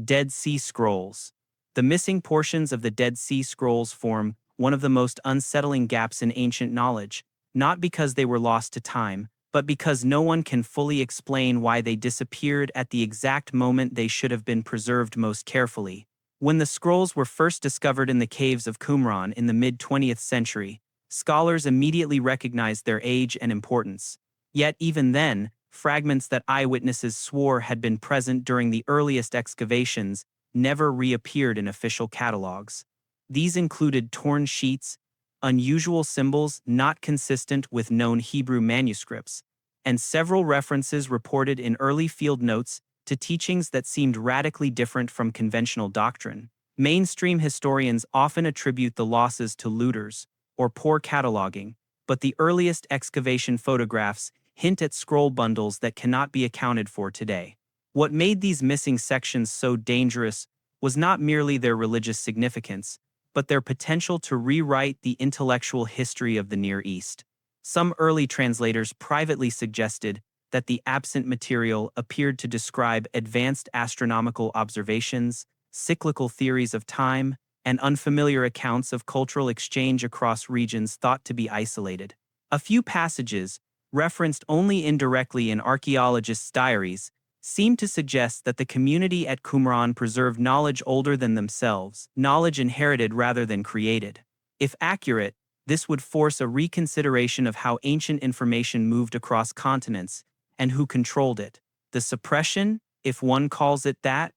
Dead Sea Scrolls. The missing portions of the Dead Sea Scrolls form one of the most unsettling gaps in ancient knowledge, not because they were lost to time, but because no one can fully explain why they disappeared at the exact moment they should have been preserved most carefully. When the scrolls were first discovered in the caves of Qumran in the mid-20th century, scholars immediately recognized their age and importance. Yet even then, fragments that eyewitnesses swore had been present during the earliest excavations never reappeared in official catalogs. These included torn sheets, unusual symbols not consistent with known Hebrew manuscripts, and several references reported in early field notes to teachings that seemed radically different from conventional doctrine. Mainstream historians often attribute the losses to looters or poor cataloging, but the earliest excavation photographs hint at scroll bundles that cannot be accounted for today. What made these missing sections so dangerous was not merely their religious significance, but their potential to rewrite the intellectual history of the Near East. Some early translators privately suggested that the absent material appeared to describe advanced astronomical observations, cyclical theories of time, and unfamiliar accounts of cultural exchange across regions thought to be isolated. A few passages, referenced only indirectly in archaeologists' diaries, seem to suggest that the community at Qumran preserved knowledge older than themselves, knowledge inherited rather than created. If accurate, this would force a reconsideration of how ancient information moved across continents and who controlled it. The suppression, if one calls it that,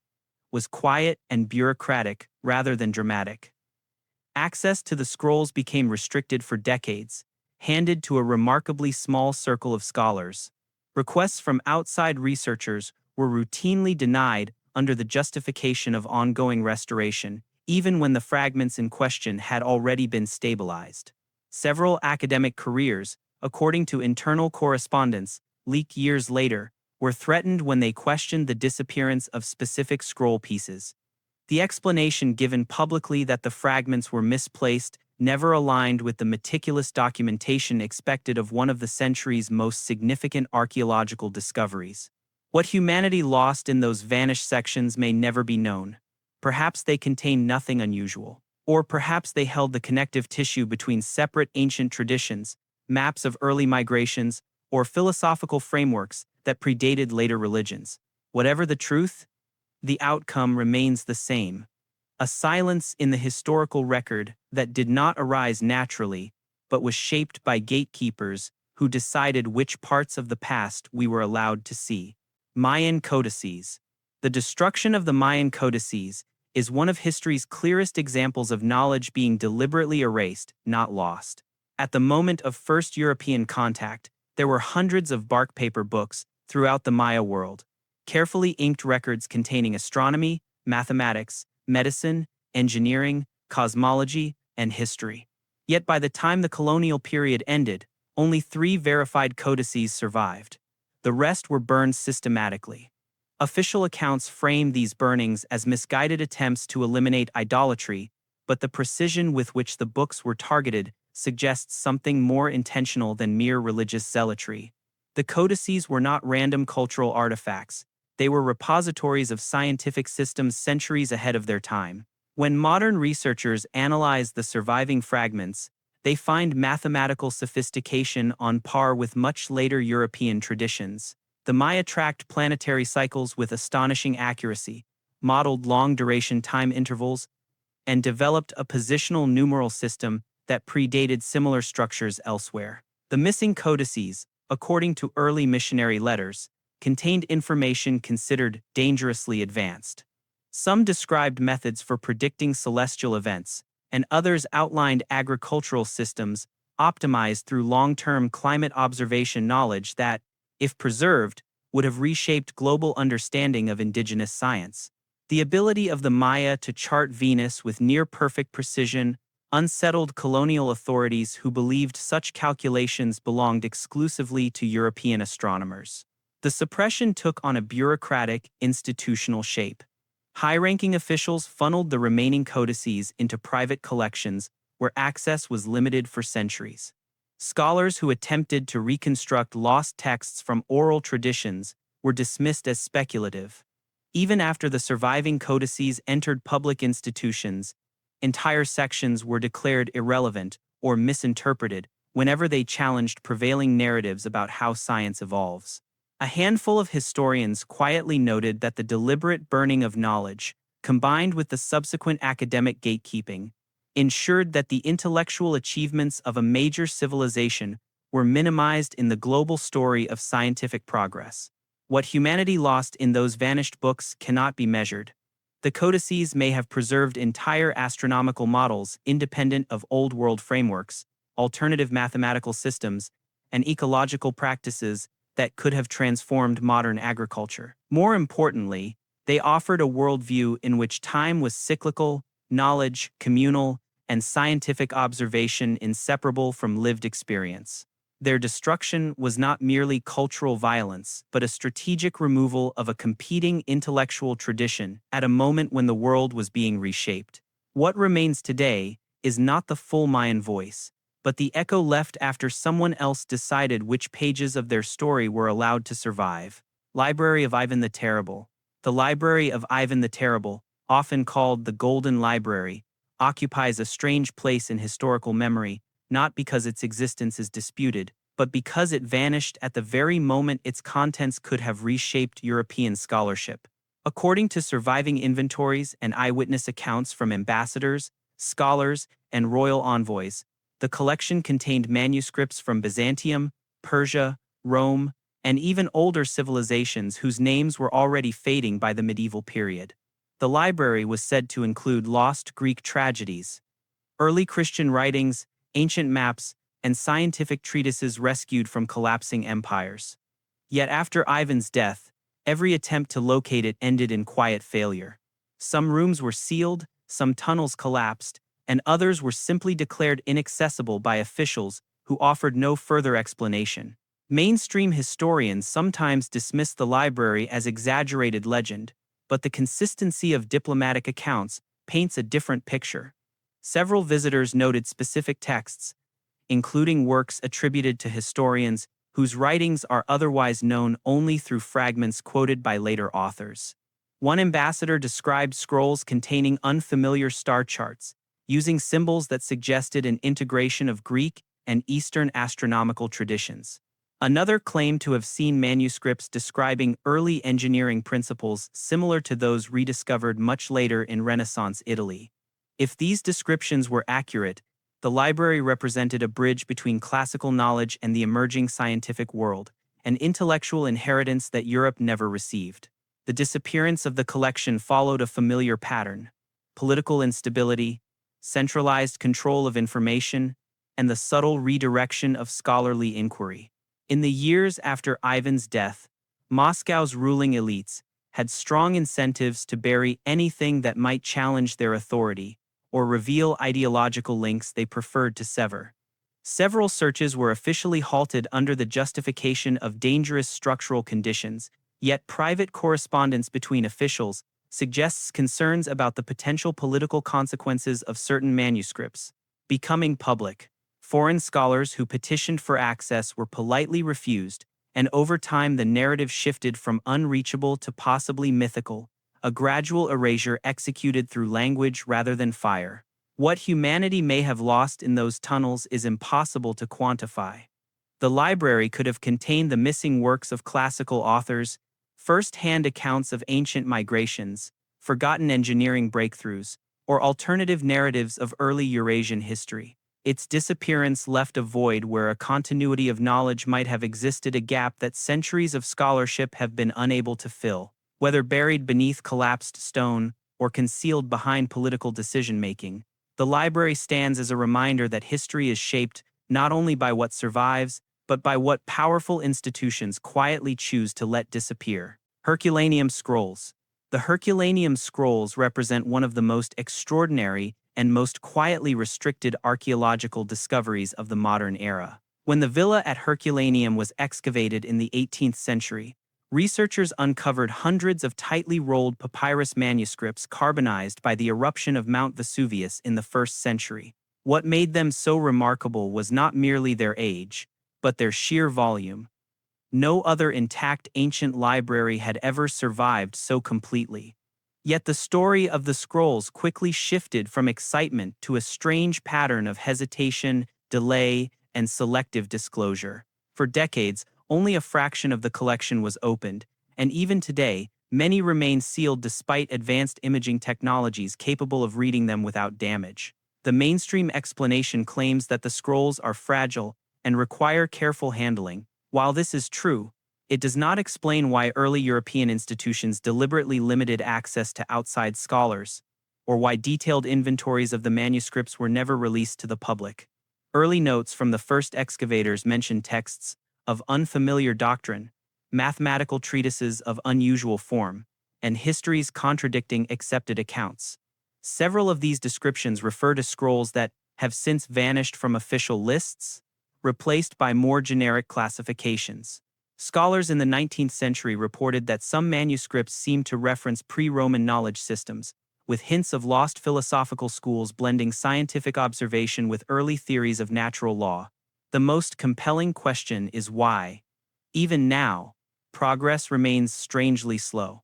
was quiet and bureaucratic rather than dramatic. Access to the scrolls became restricted for decades, handed to a remarkably small circle of scholars. Requests from outside researchers were routinely denied under the justification of ongoing restoration, even when the fragments in question had already been stabilized. Several academic careers, according to internal correspondence, leaked years later, were threatened when they questioned the disappearance of specific scroll pieces. The explanation given publicly that the fragments were misplaced never aligned with the meticulous documentation expected of one of the century's most significant archaeological discoveries. What humanity lost in those vanished sections may never be known. Perhaps they contained nothing unusual. Or perhaps they held the connective tissue between separate ancient traditions, maps of early migrations, or philosophical frameworks that predated later religions. Whatever the truth, the outcome remains the same. A silence in the historical record that did not arise naturally, but was shaped by gatekeepers who decided which parts of the past we were allowed to see. Mayan Codices. The destruction of the Mayan Codices is one of history's clearest examples of knowledge being deliberately erased, not lost. At the moment of first European contact, there were hundreds of bark paper books throughout the Maya world, carefully inked records containing astronomy, mathematics, medicine, engineering, cosmology, and history. Yet by the time the colonial period ended, only 3 verified codices survived. The rest were burned systematically. Official accounts frame these burnings as misguided attempts to eliminate idolatry, but the precision with which the books were targeted suggests something more intentional than mere religious zealotry. The codices were not random cultural artifacts. They were repositories of scientific systems centuries ahead of their time. When modern researchers analyze the surviving fragments, they find mathematical sophistication on par with much later European traditions. The Maya tracked planetary cycles with astonishing accuracy, modeled long-duration time intervals, and developed a positional numeral system that predated similar structures elsewhere. The missing codices, according to early missionary letters, contained information considered dangerously advanced. Some described methods for predicting celestial events, and others outlined agricultural systems optimized through long-term climate observation knowledge that, if preserved, would have reshaped global understanding of indigenous science. The ability of the Maya to chart Venus with near-perfect precision unsettled colonial authorities who believed such calculations belonged exclusively to European astronomers. The suppression took on a bureaucratic, institutional shape. High-ranking officials funneled the remaining codices into private collections where access was limited for centuries. Scholars who attempted to reconstruct lost texts from oral traditions were dismissed as speculative. Even after the surviving codices entered public institutions, entire sections were declared irrelevant or misinterpreted whenever they challenged prevailing narratives about how science evolves. A handful of historians quietly noted that the deliberate burning of knowledge, combined with the subsequent academic gatekeeping, ensured that the intellectual achievements of a major civilization were minimized in the global story of scientific progress. What humanity lost in those vanished books cannot be measured. The codices may have preserved entire astronomical models independent of Old World frameworks, alternative mathematical systems, and ecological practices that could have transformed modern agriculture. More importantly, they offered a worldview in which time was cyclical, knowledge communal, and scientific observation inseparable from lived experience. Their destruction was not merely cultural violence, but a strategic removal of a competing intellectual tradition at a moment when the world was being reshaped. What remains today is not the full Mayan voice, but the echo left after someone else decided which pages of their story were allowed to survive. Library of Ivan the Terrible. The Library of Ivan the Terrible, often called the Golden Library, occupies a strange place in historical memory, not because its existence is disputed, but because it vanished at the very moment its contents could have reshaped European scholarship. According to surviving inventories and eyewitness accounts from ambassadors, scholars, and royal envoys, the collection contained manuscripts from Byzantium, Persia, Rome, and even older civilizations whose names were already fading by the medieval period. The library was said to include lost Greek tragedies, early Christian writings, ancient maps, and scientific treatises rescued from collapsing empires. Yet after Ivan's death, every attempt to locate it ended in quiet failure. Some rooms were sealed, some tunnels collapsed, and others were simply declared inaccessible by officials who offered no further explanation. Mainstream historians sometimes dismiss the library as exaggerated legend, but the consistency of diplomatic accounts paints a different picture. Several visitors noted specific texts, including works attributed to historians whose writings are otherwise known only through fragments quoted by later authors. One ambassador described scrolls containing unfamiliar star charts, using symbols that suggested an integration of Greek and Eastern astronomical traditions. Another claimed to have seen manuscripts describing early engineering principles similar to those rediscovered much later in Renaissance Italy. If these descriptions were accurate, the library represented a bridge between classical knowledge and the emerging scientific world, an intellectual inheritance that Europe never received. The disappearance of the collection followed a familiar pattern: political instability, centralized control of information, and the subtle redirection of scholarly inquiry. In the years after Ivan's death, Moscow's ruling elites had strong incentives to bury anything that might challenge their authority or reveal ideological links they preferred to sever. Several searches were officially halted under the justification of dangerous structural conditions, yet private correspondence between officials suggests concerns about the potential political consequences of certain manuscripts becoming public. Foreign scholars who petitioned for access were politely refused, and over time the narrative shifted from unreachable to possibly mythical, a gradual erasure executed through language rather than fire. What humanity may have lost in those tunnels is impossible to quantify. The library could have contained the missing works of classical authors, first-hand accounts of ancient migrations, forgotten engineering breakthroughs, or alternative narratives of early Eurasian history. Its disappearance left a void where a continuity of knowledge might have existed, a gap that centuries of scholarship have been unable to fill. Whether buried beneath collapsed stone or concealed behind political decision-making, the library stands as a reminder that history is shaped not only by what survives, but by what powerful institutions quietly choose to let disappear. Herculaneum scrolls. The Herculaneum scrolls represent one of the most extraordinary and most quietly restricted archaeological discoveries of the modern era. When the villa at Herculaneum was excavated in the 18th century, researchers uncovered hundreds of tightly rolled papyrus manuscripts carbonized by the eruption of Mount Vesuvius in the 1st century. What made them so remarkable was not merely their age, but their sheer volume. No other intact ancient library had ever survived so completely. Yet the story of the scrolls quickly shifted from excitement to a strange pattern of hesitation, delay, and selective disclosure. For decades, only a fraction of the collection was opened, and even today, many remain sealed despite advanced imaging technologies capable of reading them without damage. The mainstream explanation claims that the scrolls are fragile and require careful handling. While this is true, it does not explain why early European institutions deliberately limited access to outside scholars, or why detailed inventories of the manuscripts were never released to the public. Early notes from the first excavators mention texts of unfamiliar doctrine, mathematical treatises of unusual form, and histories contradicting accepted accounts. Several of these descriptions refer to scrolls that have since vanished from official lists, replaced by more generic classifications. Scholars in the 19th century reported that some manuscripts seemed to reference pre-Roman knowledge systems, with hints of lost philosophical schools blending scientific observation with early theories of natural law. The most compelling question is why, even now, progress remains strangely slow.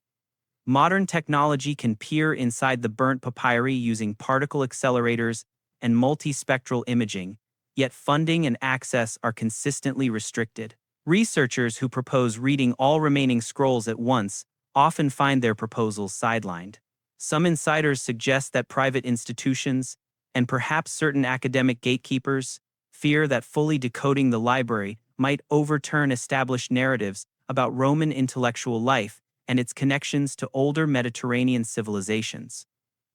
Modern technology can peer inside the burnt papyri using particle accelerators and multispectral imaging, yet funding and access are consistently restricted. Researchers who propose reading all remaining scrolls at once often find their proposals sidelined. Some insiders suggest that private institutions, and perhaps certain academic gatekeepers, fear that fully decoding the library might overturn established narratives about Roman intellectual life and its connections to older Mediterranean civilizations.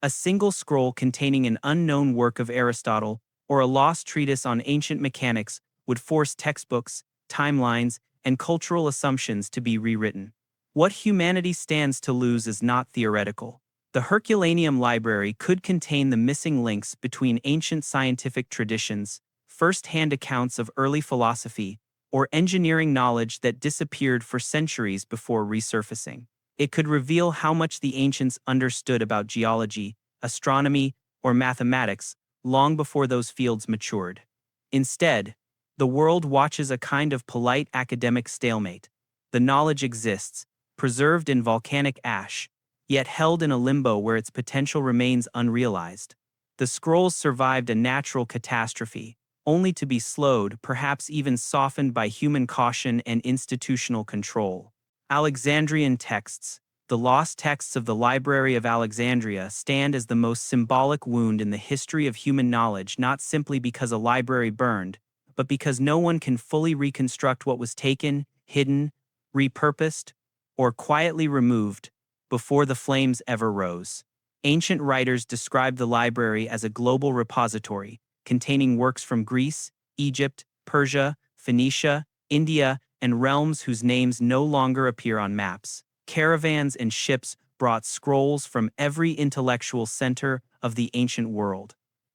A single scroll containing an unknown work of Aristotle or a lost treatise on ancient mechanics would force textbooks, timelines, and cultural assumptions to be rewritten. What humanity stands to lose is not theoretical. The Herculaneum library could contain the missing links between ancient scientific traditions, first-hand accounts of early philosophy, or engineering knowledge that disappeared for centuries before resurfacing. It could reveal how much the ancients understood about geology, astronomy, or mathematics long before those fields matured. Instead, the world watches a kind of polite academic stalemate. The knowledge exists, preserved in volcanic ash, yet held in a limbo where its potential remains unrealized. The scrolls survived a natural catastrophe, only to be slowed, perhaps even softened by human caution and institutional control. Alexandrian texts, the lost texts of the Library of Alexandria, stand as the most symbolic wound in the history of human knowledge, not simply because a library burned, but because no one can fully reconstruct what was taken, hidden, repurposed, or quietly removed before the flames ever rose. Ancient writers described the library as a global repository, containing works from Greece, Egypt, Persia, Phoenicia, India, and realms whose names no longer appear on maps. Caravans and ships brought scrolls from every intellectual center of the ancient world.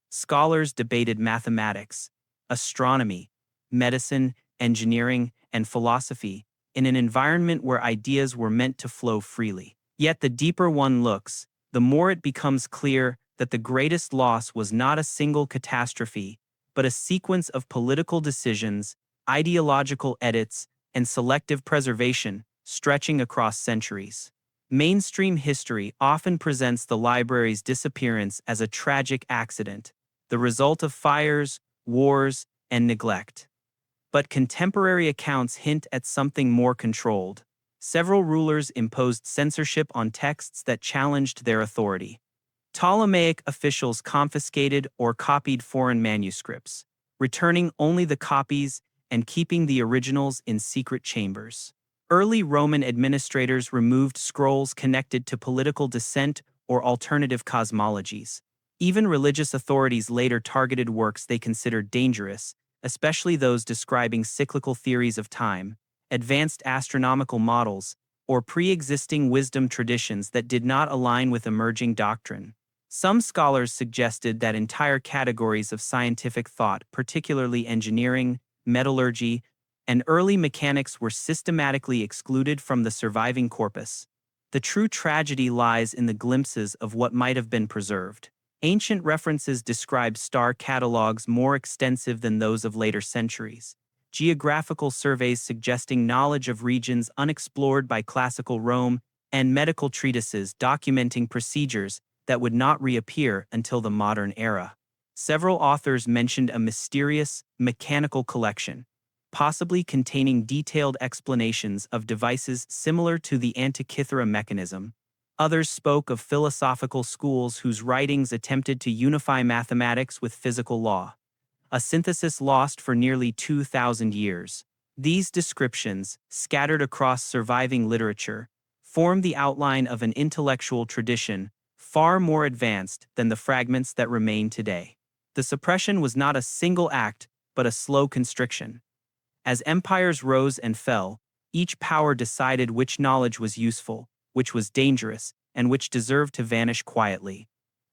Scholars debated mathematics, astronomy, medicine, engineering, and philosophy in an environment where ideas were meant to flow freely. Yet the deeper one looks, the more it becomes clear that the greatest loss was not a single catastrophe, but a sequence of political decisions, ideological edits, and selective preservation stretching across centuries. Mainstream history often presents the library's disappearance as a tragic accident, the result of fires, wars, and neglect. But contemporary accounts hint at something more controlled. Several rulers imposed censorship on texts that challenged their authority. Ptolemaic officials confiscated or copied foreign manuscripts, returning only the copies and keeping the originals in secret chambers. Early Roman administrators removed scrolls connected to political dissent or alternative cosmologies. Even religious authorities later targeted works they considered dangerous, especially those describing cyclical theories of time, advanced astronomical models, or pre-existing wisdom traditions that did not align with emerging doctrine. Some scholars suggested that entire categories of scientific thought, particularly engineering, metallurgy, and early mechanics, were systematically excluded from the surviving corpus. The true tragedy lies in the glimpses of what might have been preserved. Ancient references describe star catalogs more extensive than those of later centuries, geographical surveys suggesting knowledge of regions unexplored by classical Rome, and medical treatises documenting procedures that would not reappear until the modern era. Several authors mentioned a mysterious, mechanical collection, possibly containing detailed explanations of devices similar to the Antikythera mechanism. Others spoke of philosophical schools whose writings attempted to unify mathematics with physical law, a synthesis lost for nearly 2,000 years. These descriptions, scattered across surviving literature, form the outline of an intellectual tradition far more advanced than the fragments that remain today. The suppression was not a single act, but a slow constriction. As empires rose and fell, each power decided which knowledge was useful, which was dangerous, and which deserved to vanish quietly.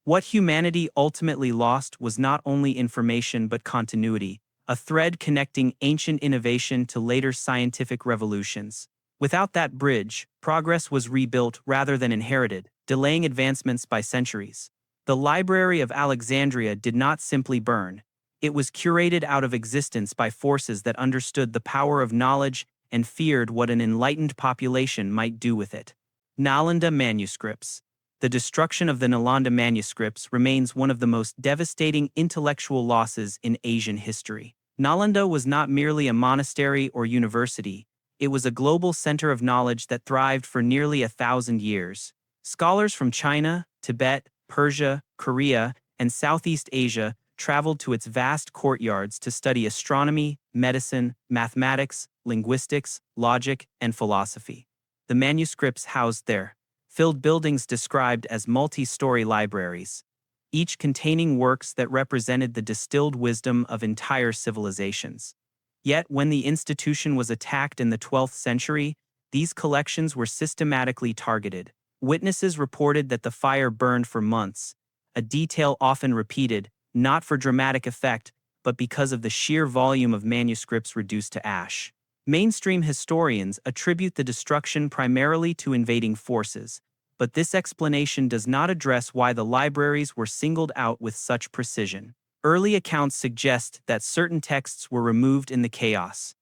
What humanity ultimately lost was not only information but continuity, a thread connecting ancient innovation to later scientific revolutions. Without that bridge, progress was rebuilt rather than inherited, delaying advancements by centuries. The Library of Alexandria did not simply burn. It was curated out of existence by forces that understood the power of knowledge and feared what an enlightened population might do with it. Nalanda manuscripts. The destruction of the Nalanda manuscripts remains one of the most devastating intellectual losses in Asian history. Nalanda was not merely a monastery or university, it was a global center of knowledge that thrived for nearly 1,000 years. Scholars from China, Tibet, Persia, Korea, and Southeast Asia traveled to its vast courtyards to study astronomy, medicine, mathematics, linguistics, logic, and philosophy. The manuscripts housed there filled buildings described as multi-story libraries, each containing works that represented the distilled wisdom of entire civilizations. Yet, when the institution was attacked in the 12th century, these collections were systematically targeted. Witnesses reported that the fire burned for months, a detail often repeated, not for dramatic effect, but because of the sheer volume of manuscripts reduced to ash. Mainstream historians attribute the destruction primarily to invading forces, but this explanation does not address why the libraries were singled out with such precision. Early accounts suggest that certain texts were removed in the chaos,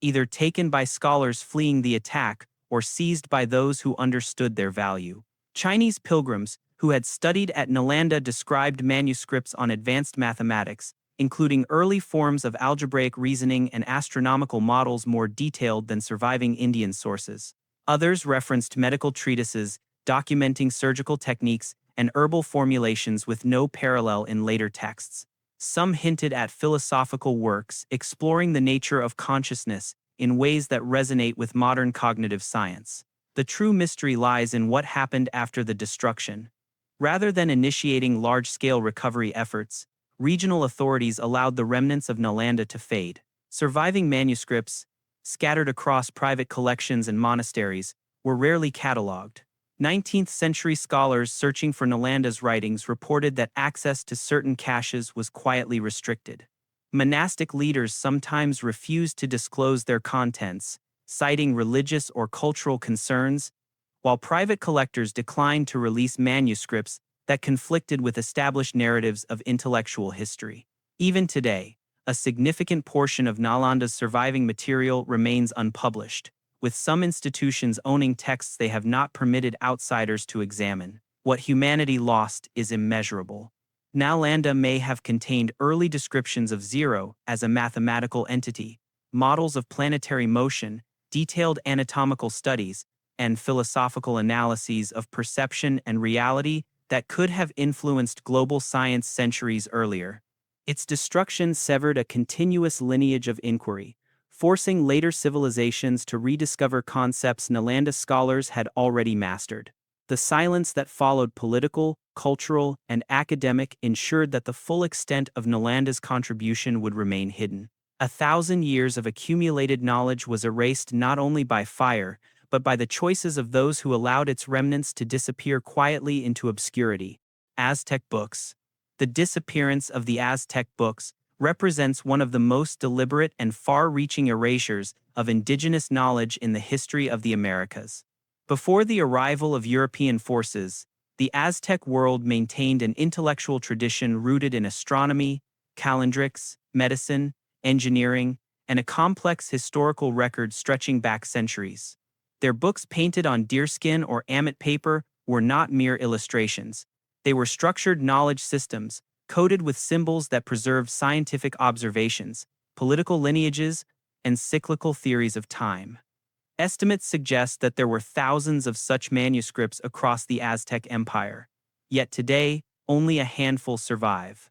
either taken by scholars fleeing the attack or seized by those who understood their value. Chinese pilgrims who had studied at Nalanda described manuscripts on advanced mathematics, including early forms of algebraic reasoning and astronomical models more detailed than surviving Indian sources. Others referenced medical treatises, documenting surgical techniques and herbal formulations with no parallel in later texts. Some hinted at philosophical works exploring the nature of consciousness in ways that resonate with modern cognitive science. The true mystery lies in what happened after the destruction. Rather than initiating large-scale recovery efforts, regional authorities allowed the remnants of Nalanda to fade. Surviving manuscripts, scattered across private collections and monasteries, were rarely catalogued. 19th-century scholars searching for Nalanda's writings reported that access to certain caches was quietly restricted. Monastic leaders sometimes refused to disclose their contents, citing religious or cultural concerns, while private collectors declined to release manuscripts that conflicted with established narratives of intellectual history. Even today, a significant portion of Nalanda's surviving material remains unpublished, with some institutions owning texts they have not permitted outsiders to examine. What humanity lost is immeasurable. Nalanda may have contained early descriptions of zero as a mathematical entity, models of planetary motion, detailed anatomical studies, and philosophical analyses of perception and reality that could have influenced global science centuries earlier. Its destruction severed a continuous lineage of inquiry, forcing later civilizations to rediscover concepts Nalanda scholars had already mastered. The silence that followed political, cultural, and academic ensured that the full extent of Nalanda's contribution would remain hidden. 1,000 years of accumulated knowledge was erased not only by fire, but by the choices of those who allowed its remnants to disappear quietly into obscurity. Aztec books. The disappearance of the Aztec books represents one of the most deliberate and far-reaching erasures of indigenous knowledge in the history of the Americas. Before the arrival of European forces, the Aztec world maintained an intellectual tradition rooted in astronomy, calendrics, medicine, engineering, and a complex historical record stretching back centuries. Their books painted on deerskin or ammet paper were not mere illustrations. They were structured knowledge systems, coded with symbols that preserved scientific observations, political lineages, and cyclical theories of time. Estimates suggest that there were thousands of such manuscripts across the Aztec Empire. Yet today, only a handful survive.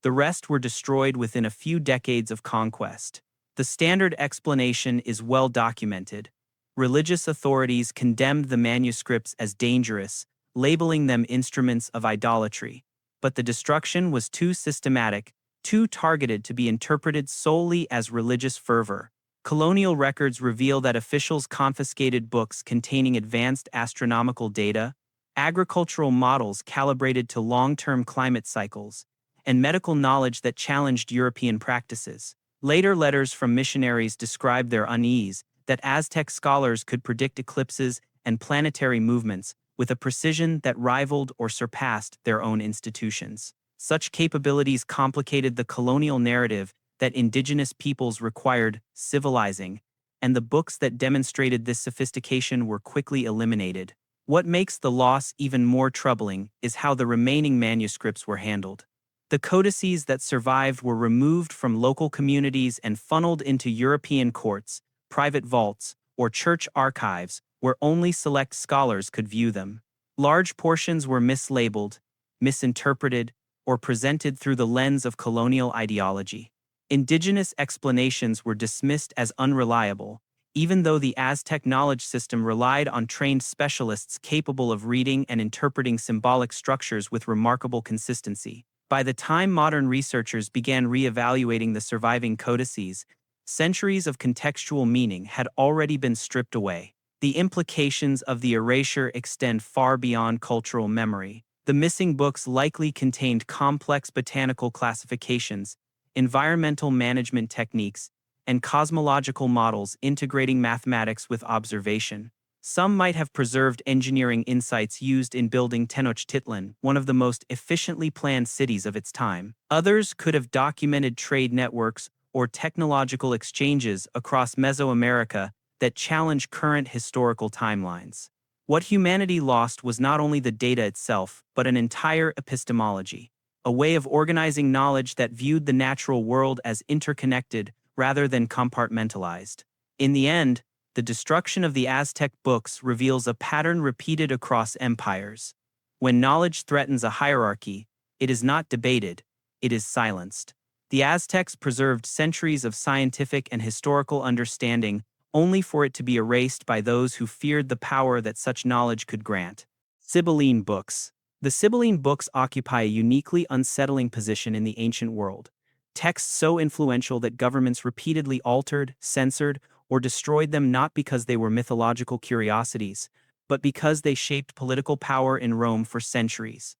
The rest were destroyed within a few decades of conquest. The standard explanation is well documented. Religious authorities condemned the manuscripts as dangerous, labeling them instruments of idolatry. But the destruction was too systematic, too targeted to be interpreted solely as religious fervor. Colonial records reveal that officials confiscated books containing advanced astronomical data, agricultural models calibrated to long-term climate cycles, and medical knowledge that challenged European practices. Later letters from missionaries describe their unease that Aztec scholars could predict eclipses and planetary movements with a precision that rivaled or surpassed their own institutions. Such capabilities complicated the colonial narrative that indigenous peoples required civilizing, and the books that demonstrated this sophistication were quickly eliminated. What makes the loss even more troubling is how the remaining manuscripts were handled. The codices that survived were removed from local communities and funneled into European courts, private vaults, or church archives, where only select scholars could view them. Large portions were mislabeled, misinterpreted, or presented through the lens of colonial ideology. Indigenous explanations were dismissed as unreliable, even though the Aztec knowledge system relied on trained specialists capable of reading and interpreting symbolic structures with remarkable consistency. By the time modern researchers began re-evaluating the surviving codices, centuries of contextual meaning had already been stripped away. The implications of the erasure extend far beyond cultural memory. The missing books likely contained complex botanical classifications, environmental management techniques, and cosmological models integrating mathematics with observation. Some might have preserved engineering insights used in building Tenochtitlan, one of the most efficiently planned cities of its time. Others could have documented trade networks or technological exchanges across Mesoamerica that challenge current historical timelines. What humanity lost was not only the data itself, but an entire epistemology, a way of organizing knowledge that viewed the natural world as interconnected rather than compartmentalized. In the end, the destruction of the Aztec books reveals a pattern repeated across empires. When knowledge threatens a hierarchy, it is not debated, it is silenced. The Aztecs preserved centuries of scientific and historical understanding only for it to be erased by those who feared the power that such knowledge could grant. Sibylline Books. The Sibylline Books occupy a uniquely unsettling position in the ancient world. Texts so influential that governments repeatedly altered, censored, or destroyed them not because they were mythological curiosities, but because they shaped political power in Rome for centuries.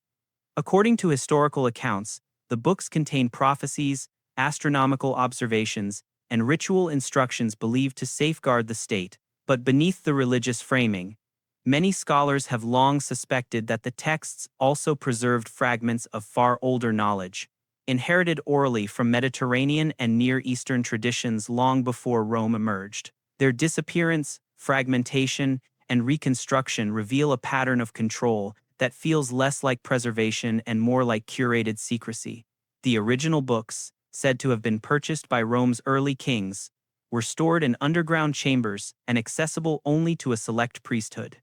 According to historical accounts, the books contain prophecies, astronomical observations, and ritual instructions believed to safeguard the state. But beneath the religious framing, many scholars have long suspected that the texts also preserved fragments of far older knowledge, inherited orally from Mediterranean and Near Eastern traditions long before Rome emerged. Their disappearance, fragmentation, and reconstruction reveal a pattern of control that feels less like preservation and more like curated secrecy. The original books, said to have been purchased by Rome's early kings, were stored in underground chambers and accessible only to a select priesthood.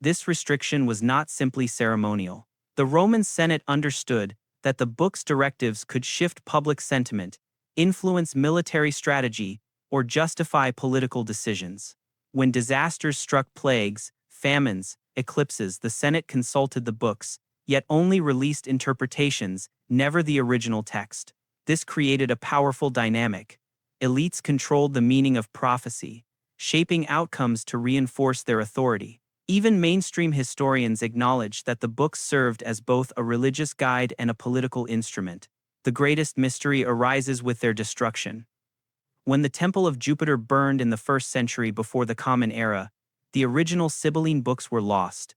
This restriction was not simply ceremonial. The Roman Senate understood that the book's directives could shift public sentiment, influence military strategy, or justify political decisions. When disasters struck, plagues, famines, eclipses, the Senate consulted the books, yet only released interpretations, never the original text. This created a powerful dynamic. Elites controlled the meaning of prophecy, shaping outcomes to reinforce their authority. Even mainstream historians acknowledge that the books served as both a religious guide and a political instrument. The greatest mystery arises with their destruction. When the Temple of Jupiter burned in the 1st century before the Common Era, the original Sibylline books were lost.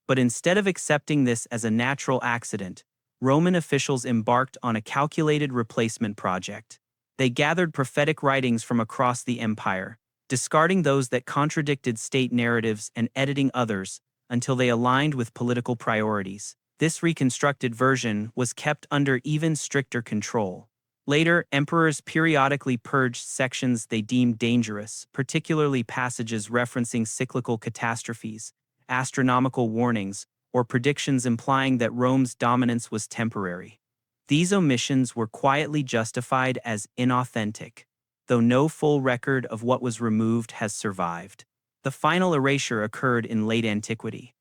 But instead of accepting this as a natural accident, Roman officials embarked on a calculated replacement project. They gathered prophetic writings from across the empire, discarding those that contradicted state narratives and editing others until they aligned with political priorities. This reconstructed version was kept under even stricter control. Later, emperors periodically purged sections they deemed dangerous, particularly passages referencing cyclical catastrophes, astronomical warnings, or predictions implying that Rome's dominance was temporary. These omissions were quietly justified as inauthentic, though no full record of what was removed has survived. The final erasure occurred in late antiquity.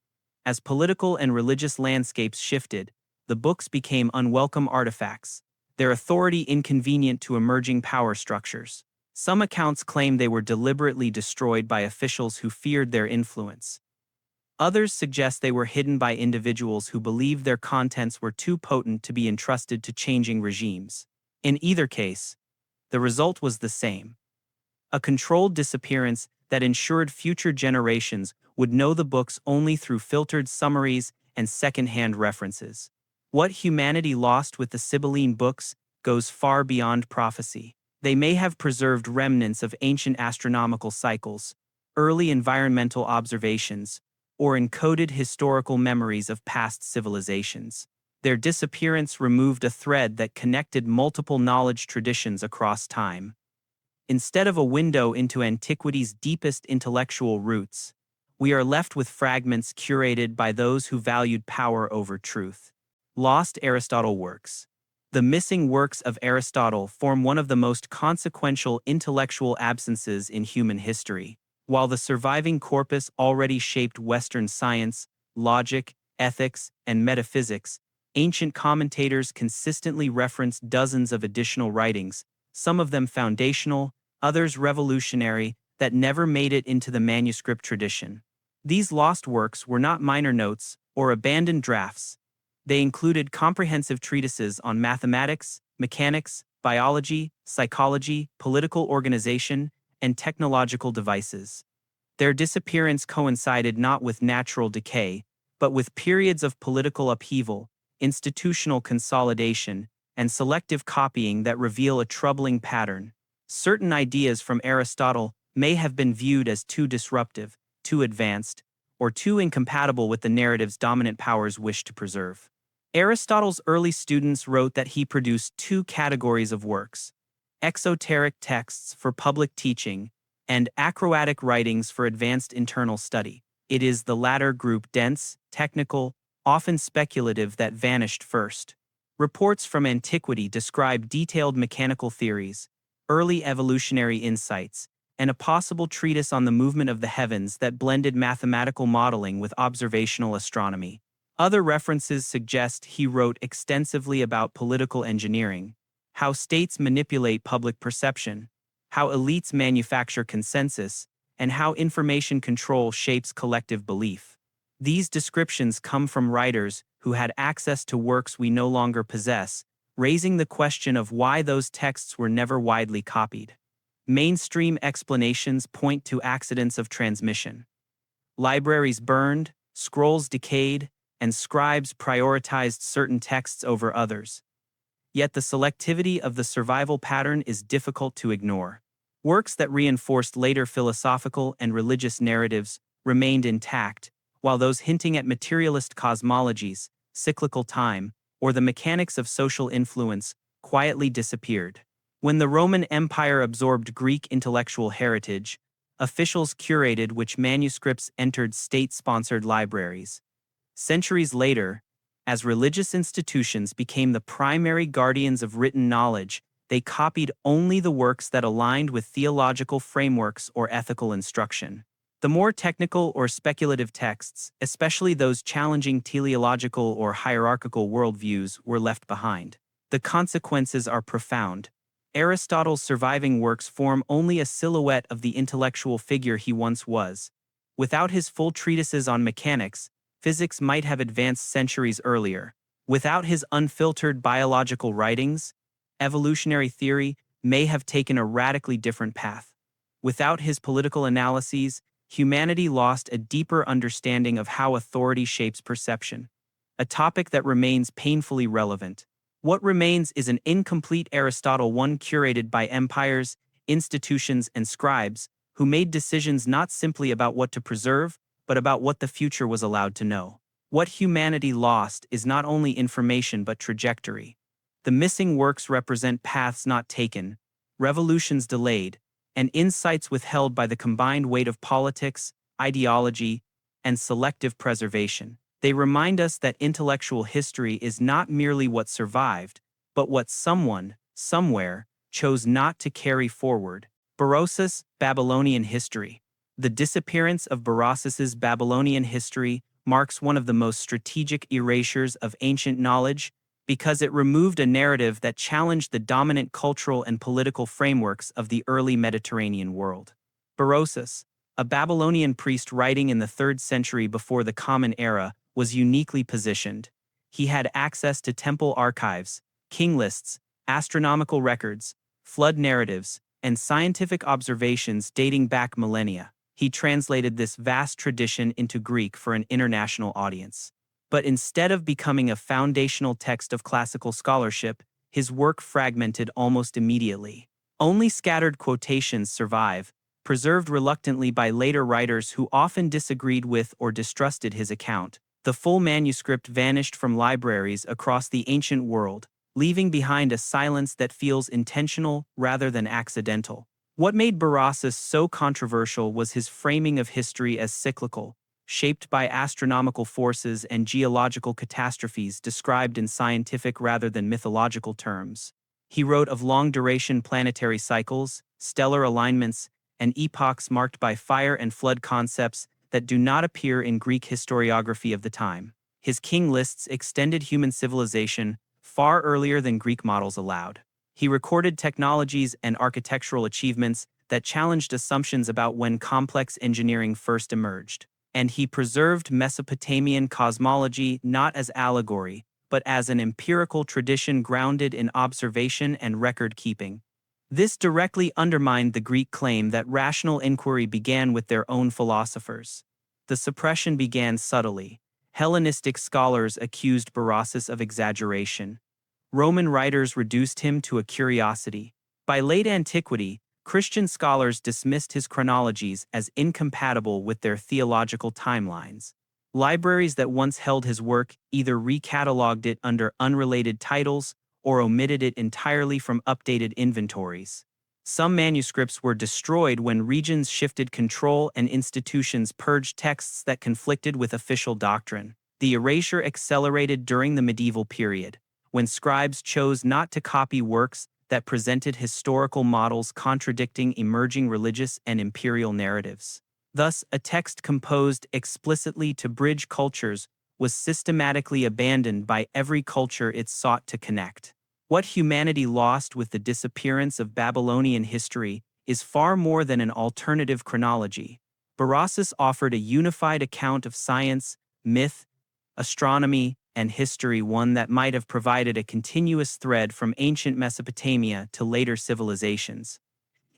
As political and religious landscapes shifted, the books became unwelcome artifacts, their authority inconvenient to emerging power structures. Some accounts claim they were deliberately destroyed by officials who feared their influence. Others suggest they were hidden by individuals who believed their contents were too potent to be entrusted to changing regimes. In either case, the result was the same: a controlled disappearance that ensured future generations would know the books only through filtered summaries and second-hand references. What humanity lost with the Sibylline books goes far beyond prophecy. They may have preserved remnants of ancient astronomical cycles, early environmental observations, or encoded historical memories of past civilizations. Their disappearance removed a thread that connected multiple knowledge traditions across time. Instead of a window into antiquity's deepest intellectual roots, we are left with fragments curated by those who valued power over truth. Lost Aristotle works. The missing works of Aristotle form one of the most consequential intellectual absences in human history. While the surviving corpus already shaped Western science, logic, ethics, and metaphysics, ancient commentators consistently reference dozens of additional writings, some of them foundational, others revolutionary, that never made it into the manuscript tradition. These lost works were not minor notes or abandoned drafts. They included comprehensive treatises on mathematics, mechanics, biology, psychology, political organization, and technological devices. Their disappearance coincided not with natural decay, but with periods of political upheaval, institutional consolidation, and selective copying that reveal a troubling pattern. Certain ideas from Aristotle may have been viewed as too disruptive, too advanced, or too incompatible with the narrative's dominant powers wished to preserve. Aristotle's early students wrote that he produced two categories of works: exoteric texts for public teaching and acroatic writings for advanced internal study. It is the latter group, dense, technical, often speculative, that vanished first. Reports from antiquity describe detailed mechanical theories, early evolutionary insights, and a possible treatise on the movement of the heavens that blended mathematical modeling with observational astronomy. Other references suggest he wrote extensively about political engineering, how states manipulate public perception, how elites manufacture consensus, and how information control shapes collective belief. These descriptions come from writers who had access to works we no longer possess, raising the question of why those texts were never widely copied. Mainstream explanations point to accidents of transmission. Libraries burned, scrolls decayed, and scribes prioritized certain texts over others. Yet the selectivity of the survival pattern is difficult to ignore. Works that reinforced later philosophical and religious narratives remained intact, while those hinting at materialist cosmologies, cyclical time, or the mechanics of social influence quietly disappeared. When the Roman Empire absorbed Greek intellectual heritage, officials curated which manuscripts entered state-sponsored libraries. Centuries later, as religious institutions became the primary guardians of written knowledge, they copied only the works that aligned with theological frameworks or ethical instruction. The more technical or speculative texts, especially those challenging teleological or hierarchical worldviews, were left behind. The consequences are profound. Aristotle's surviving works form only a silhouette of the intellectual figure he once was. Without his full treatises on mechanics, physics might have advanced centuries earlier. Without his unfiltered biological writings, evolutionary theory may have taken a radically different path. Without his political analyses, humanity lost a deeper understanding of how authority shapes perception, a topic that remains painfully relevant. What remains is an incomplete Aristotle, one curated by empires, institutions, and scribes, who made decisions not simply about what to preserve, but about what the future was allowed to know. What humanity lost is not only information but trajectory. The missing works represent paths not taken, revolutions delayed, and insights withheld by the combined weight of politics, ideology, and selective preservation. They remind us that intellectual history is not merely what survived, but what someone, somewhere, chose not to carry forward. Berossus, Babylonian history. The disappearance of Berossus's Babylonian history marks one of the most strategic erasures of ancient knowledge because it removed a narrative that challenged the dominant cultural and political frameworks of the early Mediterranean world. Berossus, a Babylonian priest writing in the 3rd century before the Common Era, was uniquely positioned. He had access to temple archives, king lists, astronomical records, flood narratives, and scientific observations dating back millennia. He translated this vast tradition into Greek for an international audience. But instead of becoming a foundational text of classical scholarship, his work fragmented almost immediately. Only scattered quotations survive, preserved reluctantly by later writers who often disagreed with or distrusted his account. The full manuscript vanished from libraries across the ancient world, leaving behind a silence that feels intentional rather than accidental. What made Berossus so controversial was his framing of history as cyclical, shaped by astronomical forces and geological catastrophes described in scientific rather than mythological terms. He wrote of long-duration planetary cycles, stellar alignments, and epochs marked by fire and flood concepts that do not appear in Greek historiography of the time. His king lists extended human civilization far earlier than Greek models allowed. He recorded technologies and architectural achievements that challenged assumptions about when complex engineering first emerged. And he preserved Mesopotamian cosmology not as allegory, but as an empirical tradition grounded in observation and record-keeping. This directly undermined the Greek claim that rational inquiry began with their own philosophers. The suppression began subtly. Hellenistic scholars accused Berossus of exaggeration. Roman writers reduced him to a curiosity. By late antiquity, Christian scholars dismissed his chronologies as incompatible with their theological timelines. Libraries that once held his work either recatalogued it under unrelated titles or omitted it entirely from updated inventories. Some manuscripts were destroyed when regions shifted control and institutions purged texts that conflicted with official doctrine. The erasure accelerated during the medieval period, when scribes chose not to copy works that presented historical models contradicting emerging religious and imperial narratives. Thus, a text composed explicitly to bridge cultures was systematically abandoned by every culture it sought to connect. What humanity lost with the disappearance of Babylonian history is far more than an alternative chronology. Berossus offered a unified account of science, myth, astronomy, and history, one that might have provided a continuous thread from ancient Mesopotamia to later civilizations.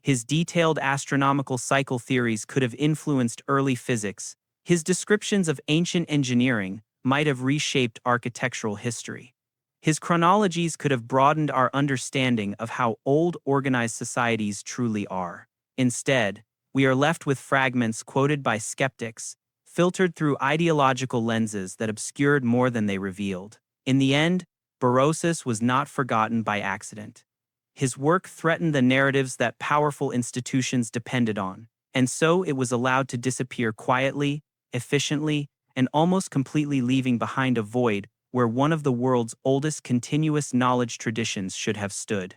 His detailed astronomical cycle theories could have influenced early physics. His descriptions of ancient engineering might have reshaped architectural history. His chronologies could have broadened our understanding of how old organized societies truly are. Instead, we are left with fragments quoted by skeptics, filtered through ideological lenses that obscured more than they revealed. In the end, Berossus was not forgotten by accident. His work threatened the narratives that powerful institutions depended on, and so it was allowed to disappear quietly, efficiently, and almost completely, leaving behind a void where one of the world's oldest continuous knowledge traditions should have stood.